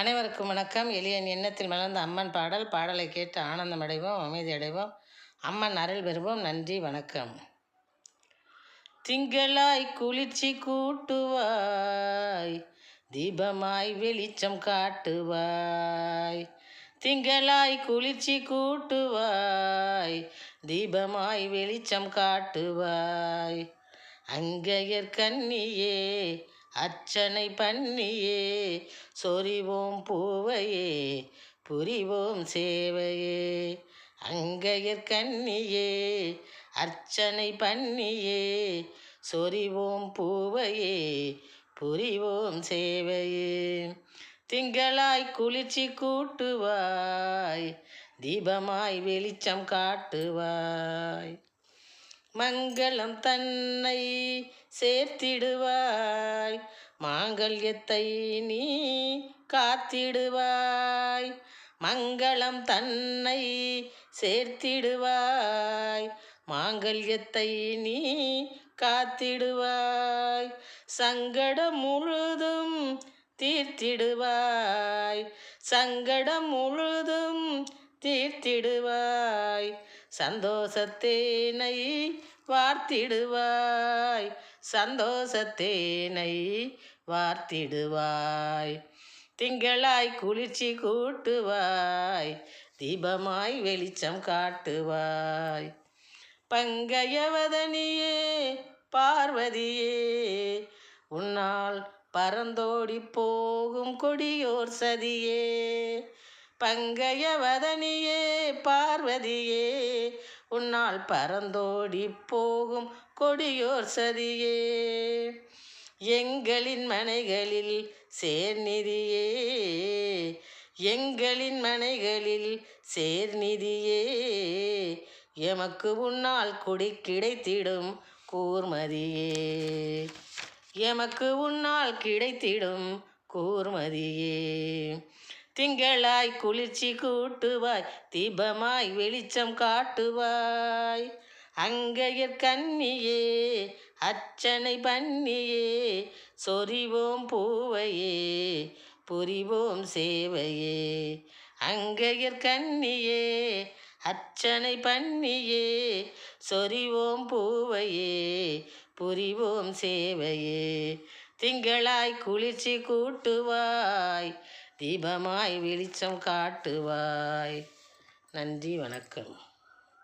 அனைவருக்கும் வணக்கம். எளியன் எண்ணத்தில் மலர்ந்த அம்மன் பாடலை கேட்டு ஆனந்தம் அடைவோம், அமைதி அடைவோம், அம்மன் அருள் பெறுவோம். நன்றி, வணக்கம். திங்களாய் குளிர்ச்சி கூட்டுவாய், தீபமாய் வெளிச்சம் காட்டுவாய். திங்களாய் குளிர்ச்சி கூட்டுவாய், தீபமாய் வெளிச்சம் காட்டுவாய். அங்கையர் கண்ணியே அர்ச்சனை பண்ணியே, சொரிவோம் பூவையே புரிவோம் சேவையே. அங்கையர் கண்ணியே அர்ச்சனை பண்ணியே, சொரிவோம் பூவையே புரிவோம் சேவையே. திங்களாய் குளிர்ச்சி கூட்டுவாய், தீபமாய் வெளிச்சம் காட்டுவாய். மங்களம் தன்னை சேர்த்திடுவாய், மாங்கல்யத்தை நீ காத்திடுவாய். மங்களம் தன்னை சேர்த்திடுவாய், மாங்கல்யத்தை நீ காத்திடுவாய். சங்கடம் முழுதும் தீர்த்திடுவாய், சங்கடம் முழுதும் தீர்த்திடுவாய். சந்தோஷத்தேனை வார்த்திடுவாய், சந்தோஷத்தேனை வார்த்திடுவாய். திங்களாய் குளிர்ச்சி கூட்டுவாய், தீபமாய் வெளிச்சம் காட்டுவாய். பங்கயவதனியே பார்வதியே, உன்னால் பறந்தோடி போகும் கொடியோர் சதியே. பங்கயவதனியே பார்வதியே, உன்னால் பறந்தோடி போகும் கொடியோர் சதியே. எங்களின் மனைகளில் சேர்நிதியே, எங்களின் மனைகளில் சேர்நிதியே. எமக்கு உன்னால் குடி கிடைத்திடும் கூர்மதியே, எமக்கு உன்னால் கிடைத்திடும் கூர்மதியே. திங்களாய் குளிர்ச்சி கூட்டுவாய், தீபமாய் வெளிச்சம் காட்டுவாய். அங்கையர் கண்ணியே அர்ச்சனை பண்ணியே, சொரிவோம் பூவையே புரிவோம் சேவையே. அங்கையர் கண்ணியே அர்ச்சனை பண்ணியே, சொரிவோம் பூவையே புரிவோம் சேவையே. திங்களாய் குளிர்ச்சி கூட்டுவாய், தீபமாய் வெளிச்சம் காட்டுவாய். நன்றி, வணக்கம்.